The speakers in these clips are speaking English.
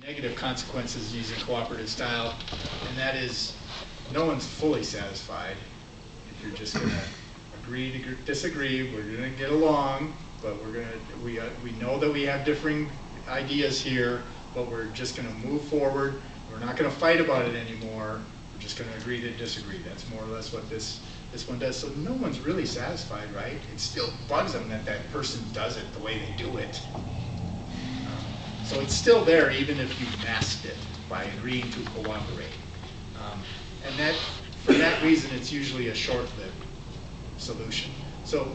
Negative consequences using cooperative style, and that is no one's fully satisfied if you're just going to agree to disagree. We're going to get along, but we know that we have differing ideas here, but we're just going to move forward. We're not going to fight about it anymore. We're just going to agree to disagree. That's more or less what this one does. So no one's really satisfied, right? It still bugs them that that person does it the way they do it. So it's still there even if you masked it by agreeing to cooperate. And that, for that reason, it's usually a short-lived solution. So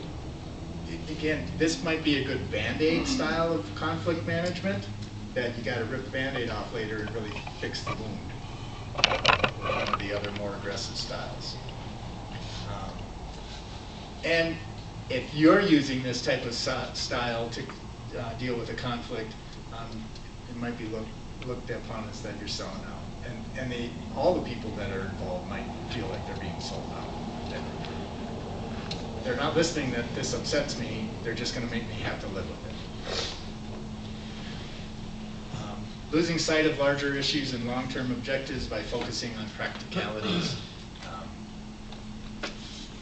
again, this might be a good Band-Aid style of conflict management, that you got to rip the Band-Aid off later and really fix the wound. Or one of the other more aggressive styles. And if you're using this type of style to deal with a conflict, it might be looked upon as that you're selling out. And all the people that are involved might feel like they're being sold out. That they're not listening that this upsets me, they're just going to make me have to live with it. Losing sight of larger issues and long-term objectives by focusing on practicalities.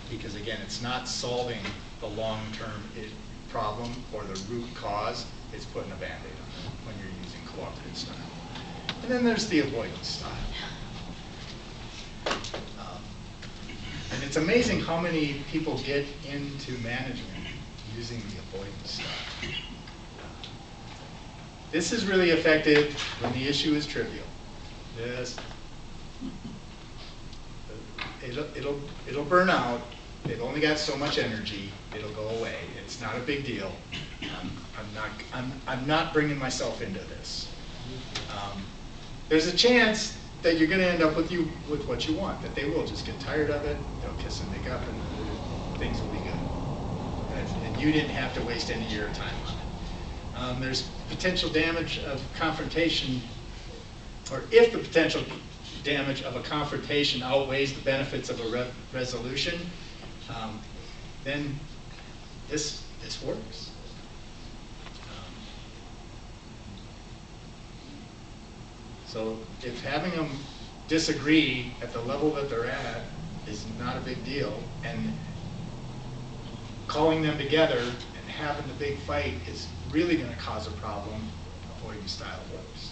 Because again, it's not solving the long-term problem or the root cause, it's putting a Band-Aid on it when you're using cooperative style. And then there's the avoidance style. And it's amazing how many people get into management using the avoidance style. This is really effective when the issue is trivial. Yes. It'll burn out. They've only got so much energy. It'll go away. It's not a big deal. I'm not bringing myself into this. There's a chance that you're going to end up with what you want. That they will just get tired of it. They'll kiss and make up, and things will be good. And you didn't have to waste any of your time on it. There's potential damage of confrontation, or if the potential damage of a confrontation outweighs the benefits of a resolution, then this works. So if having them disagree at the level that they're at is not a big deal, and calling them together and having the big fight is really going to cause a problem, avoidance style works.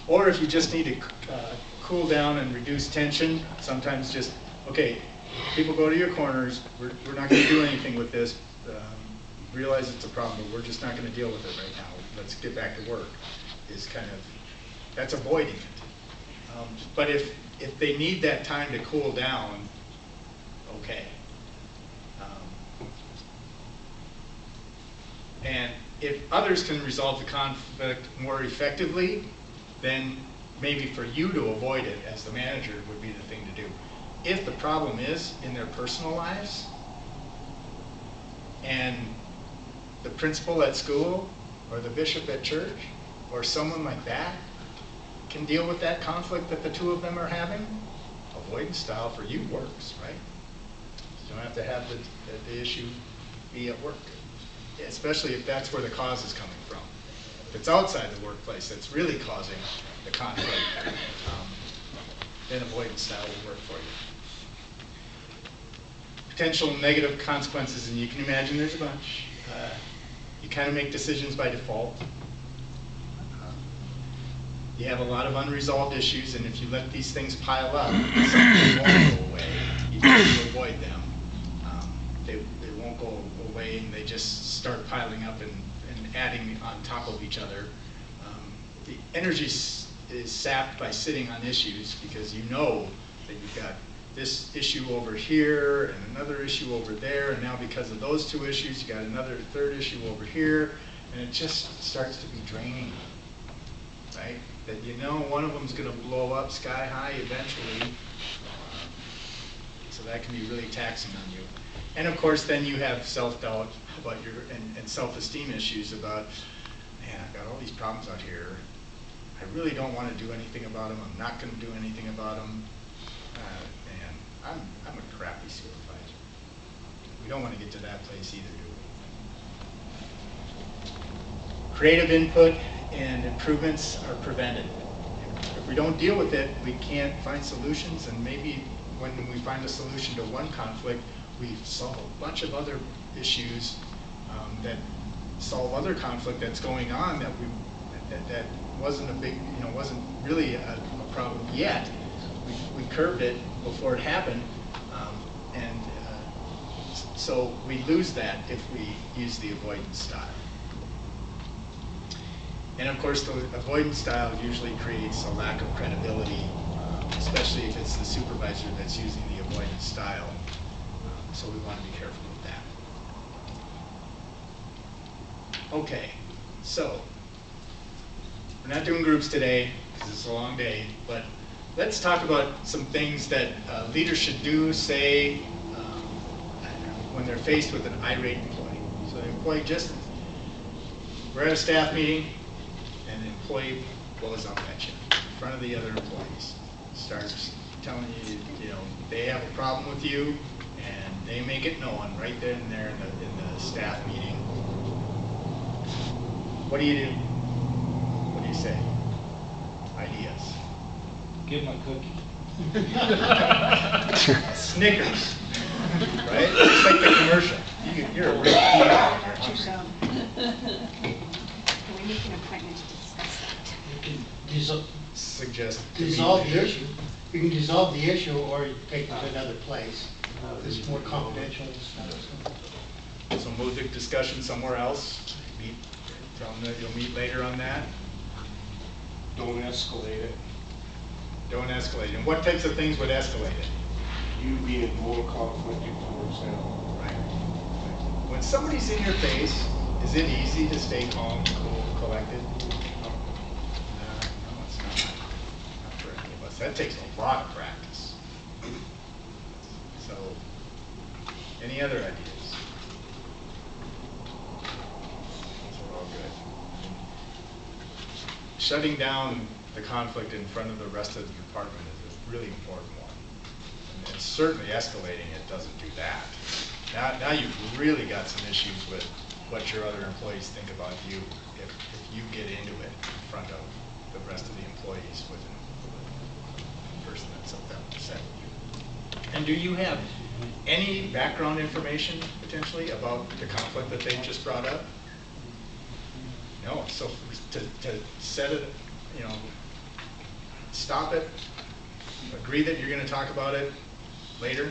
Or if you just need to cool down and reduce tension, sometimes just, okay, people go to your corners, we're not going to do anything with this, realize it's a problem, but we're just not going to deal with it right now. Let's get back to work, is kind of, that's avoiding it. But if they need that time to cool down, okay. And if others can resolve the conflict more effectively, then maybe for you to avoid it as the manager would be the thing to do. If the problem is in their personal lives, and the principal at school, or the bishop at church, or someone like that can deal with that conflict that the two of them are having, avoidance style for you works, right? You don't have to have the issue be at work, especially if that's where the cause is coming from. If it's outside the workplace that's really causing the conflict, then avoidance style will work for you. Potential negative consequences, and you can imagine there's a bunch. You kind of make decisions by default. You have a lot of unresolved issues, and if you let these things pile up, some won't go away. You need to avoid them. They won't go away, and they just start piling up and adding on top of each other. The energy is sapped by sitting on issues, because you know that you've got this issue over here and another issue over there, and now because of those two issues, you got another third issue over here, and it just starts to be draining, right? That you know one of them's going to blow up sky high eventually, so that can be really taxing on you. And of course, then you have self-doubt about and self-esteem issues about, man, I've got all these problems out here. I really don't want to do anything about them. I'm not going to do anything about them. I'm a crappy supervisor. We don't want to get to that place either, do creative input and improvements are prevented. If we don't deal with it, we can't find solutions, and maybe when we find a solution to one conflict, we solve a bunch of other issues that solve other conflict that's going on that wasn't a big, wasn't really a problem yet. We curbed it before it happened, and so we lose that if we use the avoidance style. And of course, the avoidance style usually creates a lack of credibility, especially if it's the supervisor that's using the avoidance style. So we want to be careful with that. Okay, so we're not doing groups today because it's a long day, but let's talk about some things that leaders should do, say, when they're faced with an irate employee. So the employee we're at a staff meeting, and the employee blows up at you in front of the other employees. Starts telling you, they have a problem with you, and they make it known right then and there in the staff meeting. What do you do? What do you say? Ideas. Give them a cookie. Snickers, right? It's like the commercial. You're a real PR. Can we make an appointment to discuss that? You can Suggest dissolve the issue. You can dissolve the issue, or you take it to another place. It's more confidential and stuff. So move the discussion somewhere else. Tell them that you'll meet later on that. Don't escalate it. Don't escalate. And what types of things would escalate it? You being more conflicted towards them. Right. When somebody's in your face, is it easy to stay calm, cool, collected? No, it's not. Not for any of us. That takes a lot of practice. So, any other ideas? Those are all good. Shutting down the conflict in front of the rest of the department is a really important one. And certainly escalating it doesn't do that. Now you've really got some issues with what your other employees think about you if you get into it in front of the rest of the employees with a person that's upset with you. And do you have any background information potentially about the conflict that they just brought up? No. So to set it, stop it, agree that you're going to talk about it later,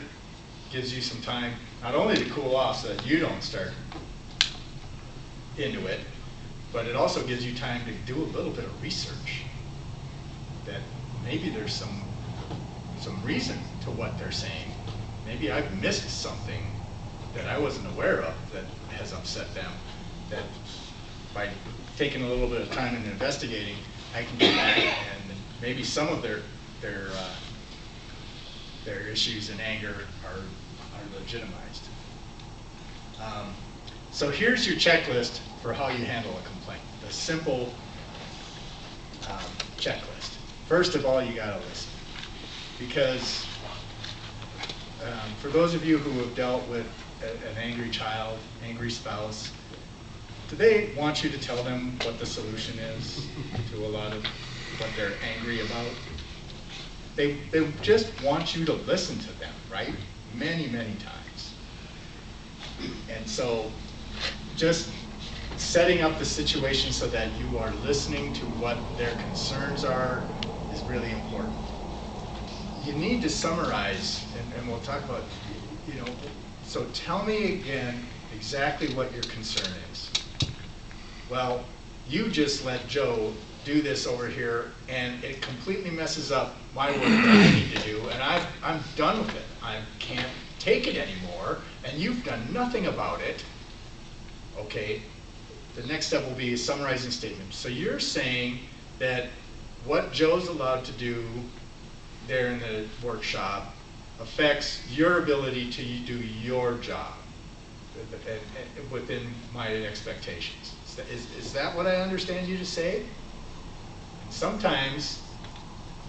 gives you some time not only to cool off so that you don't start into it, but it also gives you time to do a little bit of research that maybe there's some reason to what they're saying. Maybe I've missed something that I wasn't aware of that has upset them, that by taking a little bit of time and investigating, I can get back and maybe some of their issues and anger are legitimized. So here's your checklist for how you handle a complaint. The simple checklist. First of all, you gotta listen. Because for those of you who have dealt with an angry child, angry spouse, do they want you to tell them what the solution is to a lot of what they're angry about? They just want you to listen to them, right? Many, many times. And so just setting up the situation so that you are listening to what their concerns are is really important. You need to summarize, and we'll talk about, so tell me again exactly what your concern is. Well, you just let Joe do this over here, and it completely messes up my work that I need to do, and I'm done with it. I can't take it anymore, and you've done nothing about it. Okay, the next step will be a summarizing statement. So you're saying that what Joe's allowed to do there in the workshop affects your ability to do your job within my expectations. Is that what I understand you to say? Sometimes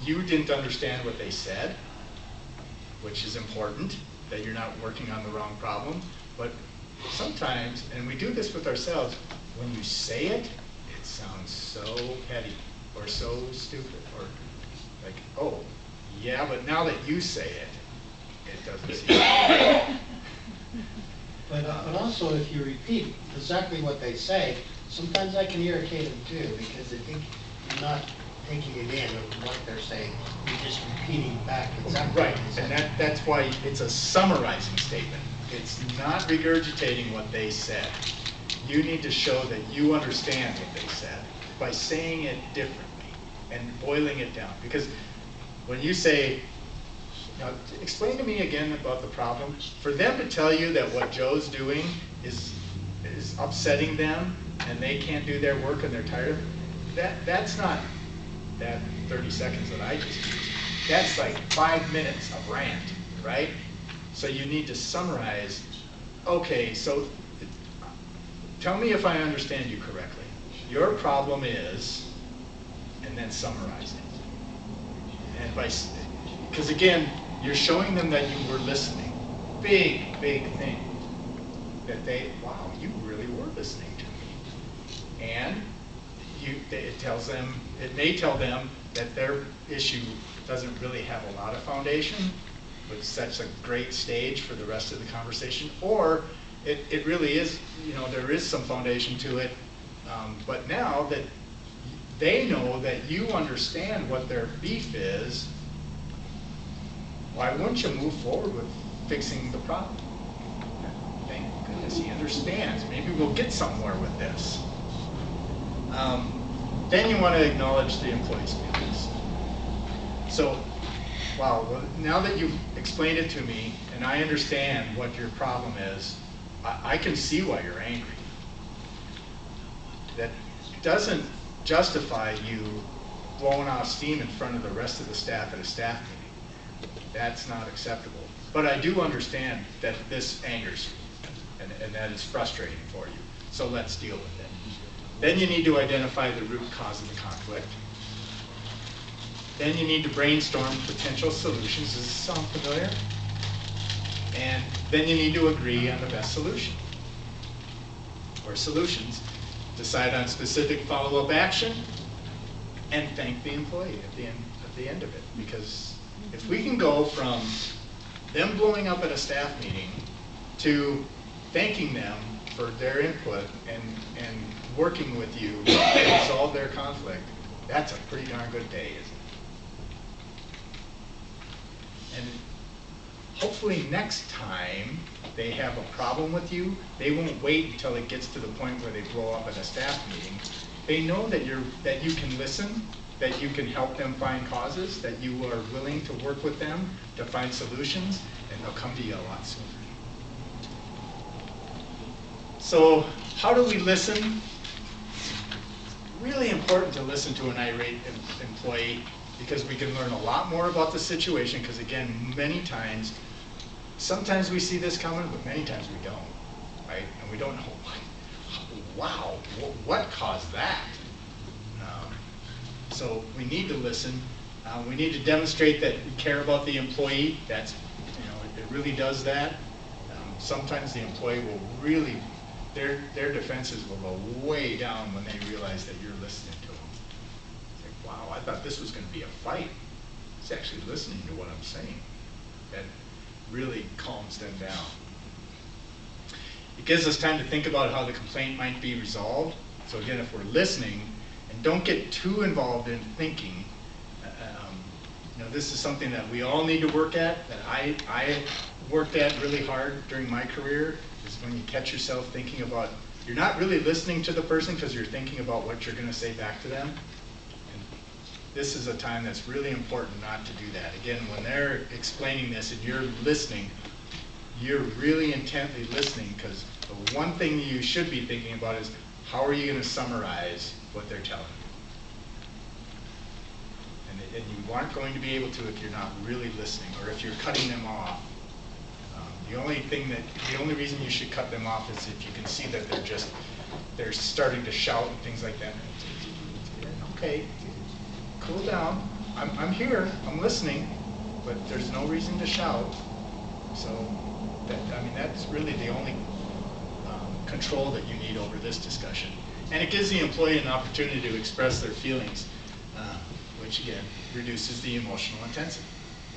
you didn't understand what they said, which is important, that you're not working on the wrong problem. But sometimes, and we do this with ourselves, when you say it, sounds so petty or so stupid, or like, oh, yeah, but now that you say it, it doesn't seem. But also, if you repeat exactly what they say, sometimes that can irritate them too, because they think you're not taking it in of what they're saying. You're just repeating back exactly what Right, they and said. that's why it's a summarizing statement. It's not regurgitating what they said. You need to show that you understand what they said by saying it differently and boiling it down. Because when you say, now explain to me again about the problem, for them to tell you that what Joe's doing is upsetting them and they can't do their work and they're tired, that's not that 30 seconds that I just used. That's like 5 minutes of rant, right? So you need to summarize, okay, so tell me if I understand you correctly. Your problem is, and then summarize it. And because again, you're showing them that you were listening. Big, big thing. That wow, you really were listening to me. And it may tell them that their issue doesn't really have a lot of foundation, but sets a great stage for the rest of the conversation, or it really is, there is some foundation to it, but now that they know that you understand what their beef is, why wouldn't you move forward with fixing the problem? Thank goodness he understands. Maybe we'll get somewhere with this. Then you want to acknowledge the employee's feelings. So, wow, well, now that you've explained it to me and I understand what your problem is, I can see why you're angry. That doesn't justify you blowing off steam in front of the rest of the staff at a staff meeting. That's not acceptable. But I do understand that this angers you and that is frustrating for you. So let's deal with it. Then you need to identify the root cause of the conflict. Then you need to brainstorm potential solutions. Does this sound familiar? And then you need to agree on the best solution or solutions. Decide on specific follow-up action and thank the employee at the end of it. Because if we can go from them blowing up at a staff meeting to thanking them for their input and working with you to resolve their conflict, that's a pretty darn good day, isn't it? And hopefully next time they have a problem with you, they won't wait until it gets to the point where they blow up at a staff meeting. They know that you can listen, that you can help them find causes, that you are willing to work with them to find solutions, and they'll come to you a lot sooner. So how do we listen? Really important to listen to an irate employee, because we can learn a lot more about the situation, because again, sometimes we see this coming, but many times we don't, right? And we don't know, wow, what caused that? So we need to listen. We need to demonstrate that we care about the employee. That's, it really does that. Sometimes the employee will really, their defenses will go way down when they realize that you're listening to them. It's like, wow, I thought this was going to be a fight. It's actually listening to what I'm saying. That really calms them down. It gives us time to think about how the complaint might be resolved. So again, if we're listening, and don't get too involved in thinking, this is something that we all need to work at, that I worked at really hard during my career, is when you catch yourself thinking about, you're not really listening to the person because you're thinking about what you're going to say back to them. And this is a time that's really important not to do that. Again, when they're explaining this and you're listening, you're really intently listening, because the one thing you should be thinking about is, how are you going to summarize what they're telling you? And you aren't going to be able to if you're not really listening, or if you're cutting them off. The only reason you should cut them off is if you can see that they're starting to shout and things like that. Okay, cool down. I'm here, I'm listening, but there's no reason to shout. So, that's really the only control that you need over this discussion. And it gives the employee an opportunity to express their feelings, which again reduces the emotional intensity.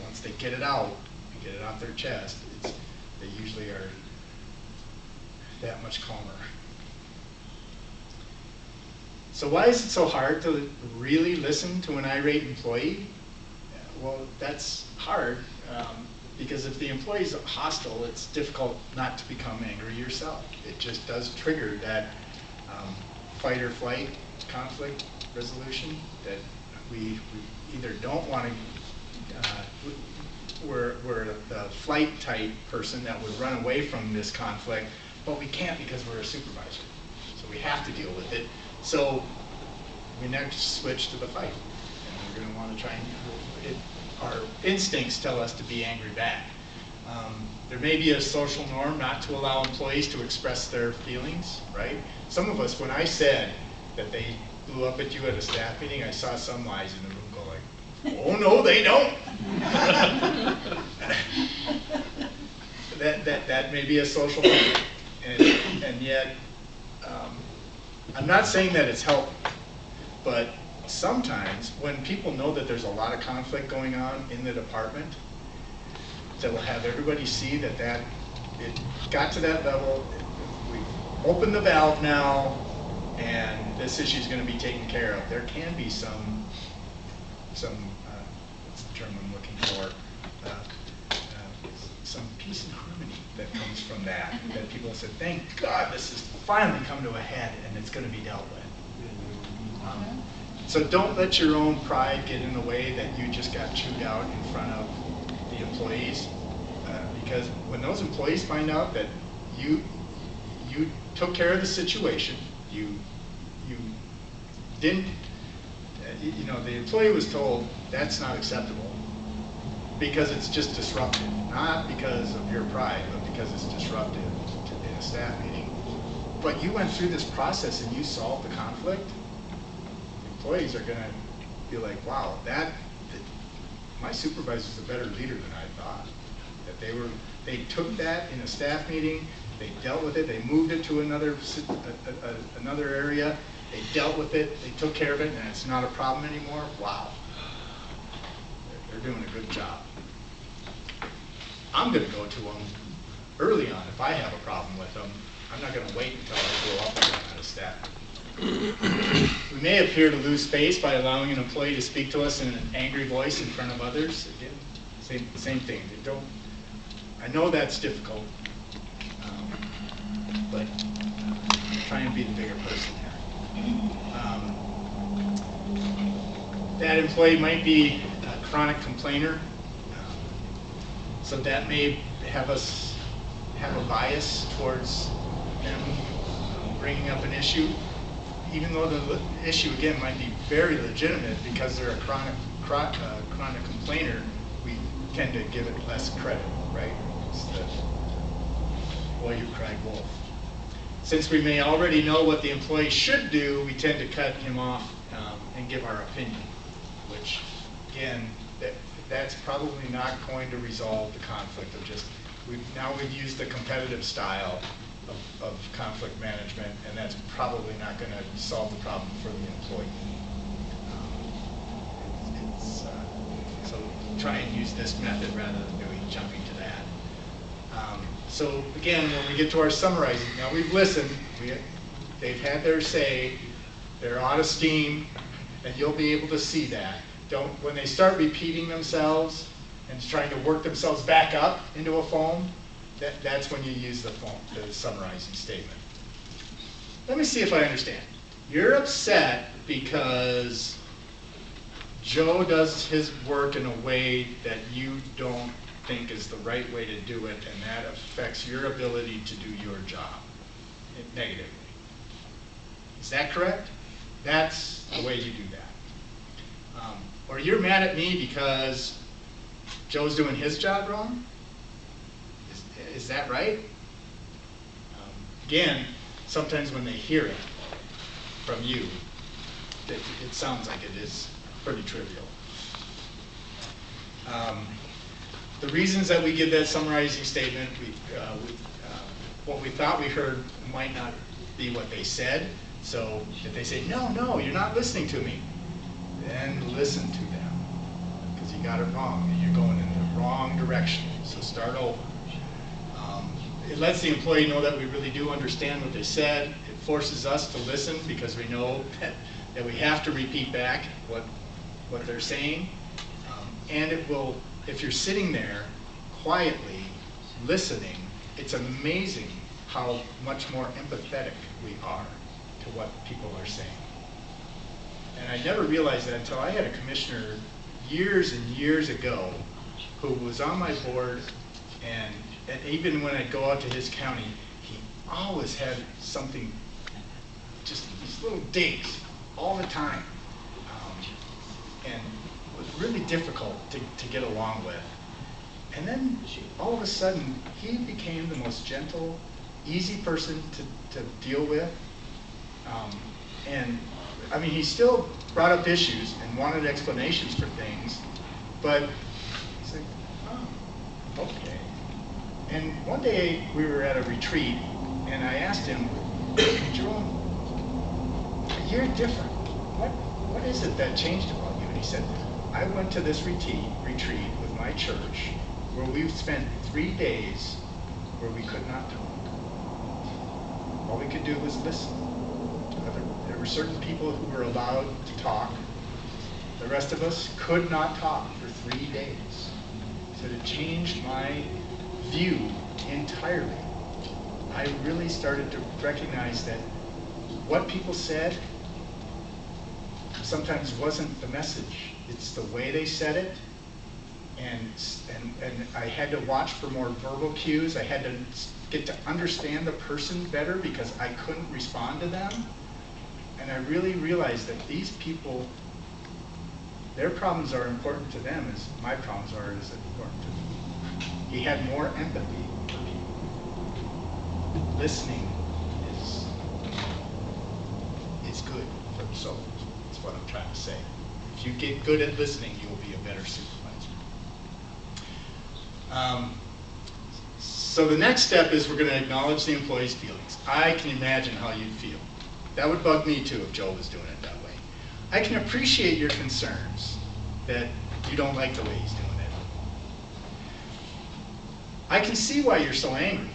Once they get it out, and get it off their chest, they usually are that much calmer. So why is it so hard to really listen to an irate employee? Well, that's hard because if the employee is hostile, it's difficult not to become angry yourself. It just does trigger that fight or flight conflict resolution that we either don't want to, we're the flight type person that would run away from this conflict, but we can't because we're a supervisor. So we have to deal with it. So we next switch to the fight. And we're going to want to try and, our instincts tell us to be angry back. There may be a social norm not to allow employees to express their feelings, right? Some of us, when I said that they blew up at you at a staff meeting, I saw some eyes in the room go like, oh no, they don't. that may be a social norm. And yet, I'm not saying that it's helpful, but sometimes when people know that there's a lot of conflict going on in the department, that will have everybody see that it got to that level, we've opened the valve now, and this issue is going to be taken care of. There can be some what's the term I'm looking for, some peace and harmony that comes from that people said, thank God this has finally come to a head and it's going to be dealt with. So don't let your own pride get in the way that you just got chewed out in front of the employees, because when those employees find out that you took care of the situation, you didn't, the employee was told that's not acceptable because it's just disruptive, not because of your pride, but because it's disruptive in a staff meeting. But you went through this process and you solved the conflict. Employees are going to be like, wow, my supervisor's a better leader than I thought. That they took that in a staff meeting, they dealt with it, they moved it to another area, they dealt with it, they took care of it, and it's not a problem anymore. Wow, they're doing a good job. I'm going to go to them early on if I have a problem with them. I'm not going to wait until I blow up again at a staff. We may appear to lose space by allowing an employee to speak to us in an angry voice in front of others. Again, same thing. I know that's difficult, but try and be the bigger person here. That employee might be a chronic complainer, so that may have us have a bias towards them bringing up an issue, even though the issue again might be very legitimate. Because they're a chronic complainer, we tend to give it less credit, right? It's the boy who cried wolf. Since we may already know what the employee should do, we tend to cut him off and give our opinion, which again, that's probably not going to resolve the conflict of just, we've used the competitive style of conflict management, and that's probably not going to solve the problem for the employee. So try and use this method rather than jumping to that. So again, when we get to our summarizing, now we've listened, they've had their say, they're out of steam, and you'll be able to see that. When they start repeating themselves and trying to work themselves back up into a foam, that's when you use the summarizing statement. Let me see if I understand. You're upset because Joe does his work in a way that you don't think is the right way to do it, and that affects your ability to do your job negatively. Is that correct? That's the way you do that. Or you're mad at me because Joe's doing his job wrong? Is that right? Again, sometimes when they hear it from you, it sounds like it is pretty trivial. The reasons that we give that summarizing statement, what we thought we heard might not be what they said. So if they say, no, you're not listening to me, then listen to them, because you got it wrong, and you're going in the wrong direction, so start over. It lets the employee know that we really do understand what they said. It forces us to listen, because we know that we have to repeat back what they're saying. And it will, if you're sitting there quietly listening, it's amazing how much more empathetic we are to what people are saying. And I never realized that until I had a commissioner years and years ago who was on my board, and even when I'd go out to his county, he always had something, just these little digs all the time. And it was really difficult to get along with. And then all of a sudden, he became the most gentle, easy person to deal with. And I mean, he still brought up issues and wanted explanations for things, but he's like, oh, okay. And one day we were at a retreat, and I asked him, Jerome, you're different. What is it that changed about you? And he said, I went to this retreat with my church where we spent 3 days where we could not talk. All we could do was listen. There were certain people who were allowed to talk. The rest of us could not talk for 3 days. So it changed my view entirely. I really started to recognize that what people said sometimes wasn't the message. It's the way they said it. And I had to watch for more verbal cues. I had to get to understand the person better because I couldn't respond to them. And I really realized that these people, their problems are important to them as my problems are as important to me. He had more empathy for people. Listening is good for the soul. That's what I'm trying to say. If you get good at listening, you'll be a better supervisor. So the next step is we're going to acknowledge the employee's feelings. I can imagine how you'd feel. That would bug me too if Joe was doing it that way. I can appreciate your concerns that you don't like the way he's doing it. I can see why you're so angry.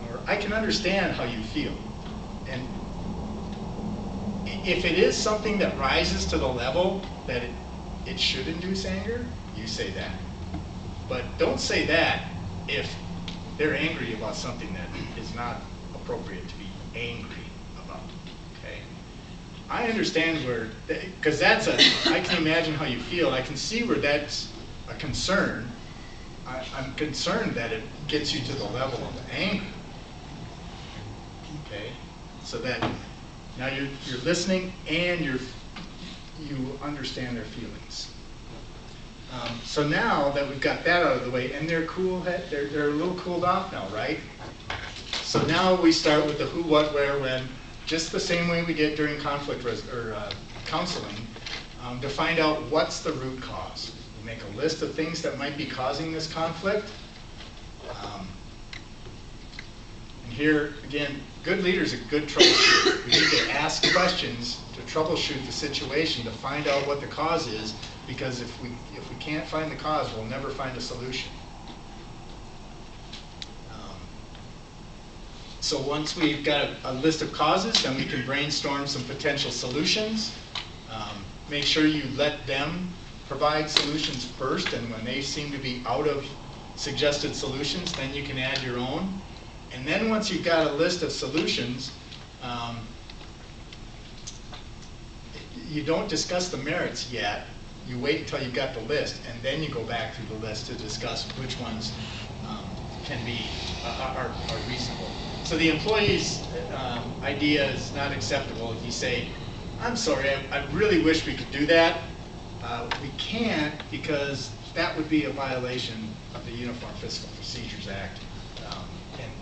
Or I can understand how you feel. And if it is something that rises to the level that it should induce anger, you say that. But don't say that if they're angry about something that is not appropriate to be angry about, okay? I understand where, because I can imagine how you feel. I can see where that's a concern. I'm concerned that it gets you to the level of anger, okay? So that now you're listening and you understand their feelings. So now that we've got that out of the way, and they're cool, they're a little cooled off now, right? So now we start with the who, what, where, when, just the same way we did during conflict counseling, to find out what's the root cause. We make a list of things that might be causing this conflict. And here, again, good leaders are good troubleshooters. We need to ask questions to troubleshoot the situation, to find out what the cause is, because if we can't find the cause, we'll never find a solution. So once we've got a list of causes, then we can brainstorm some potential solutions. Make sure you let them provide solutions first, and when they seem to be out of suggested solutions, then you can add your own. And then once you've got a list of solutions, you don't discuss the merits yet. You wait until you've got the list, and then you go back through the list to discuss which ones are reasonable. So the employee's idea is not acceptable if you say, I'm sorry, I really wish we could do that. We can't because that would be a violation of the Uniform Fiscal Procedures Act.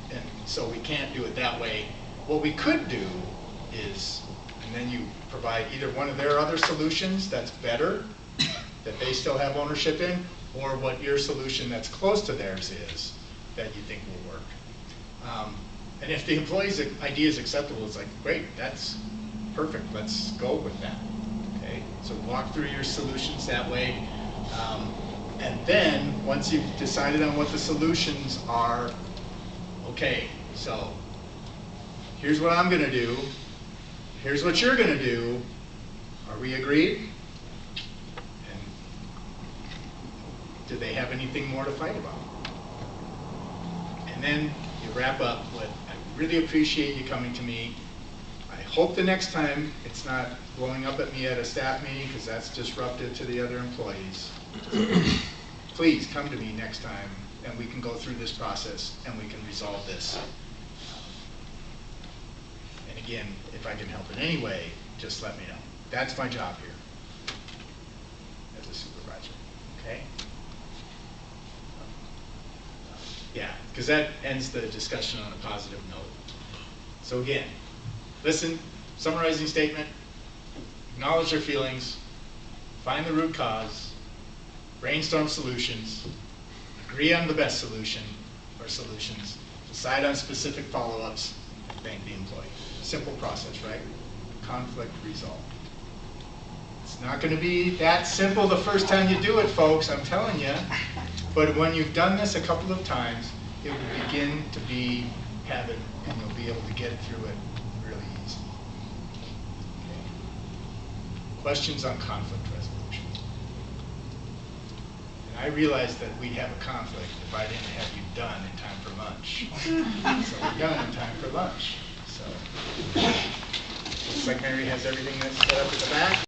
And so we can't do it that way. What we could do is, and then you provide either one of their other solutions that's better, that they still have ownership in, or what your solution that's close to theirs is that you think will work. And if the employee's idea is acceptable, it's like, great, that's perfect, let's go with that. Okay, so walk through your solutions that way. And then, once you've decided on what the solutions are, okay, so here's what I'm gonna do, here's what you're gonna do, are we agreed? And do they have anything more to fight about? And then you wrap up with, I really appreciate you coming to me. I hope the next time it's not blowing up at me at a staff meeting, because that's disruptive to the other employees. Please come to me next time and we can go through this process and we can resolve this. And again, if I can help in any way, just let me know. That's my job here as a supervisor, okay? Yeah, because that ends the discussion on a positive note. So again, listen, summarizing statement, acknowledge their feelings, find the root cause, brainstorm solutions, agree on the best solution or solutions, decide on specific follow-ups, and thank the employee. Simple process, right? Conflict resolved. It's not going to be that simple the first time you do it, folks, I'm telling you. But when you've done this a couple of times, it will begin to be habit, and you'll be able to get through it really easy. Okay. Questions on conflict resolution? And I realized that we'd have a conflict if I didn't have you done in time for lunch. So we're done in time for lunch. So, looks like Mary has everything that's set up at the back.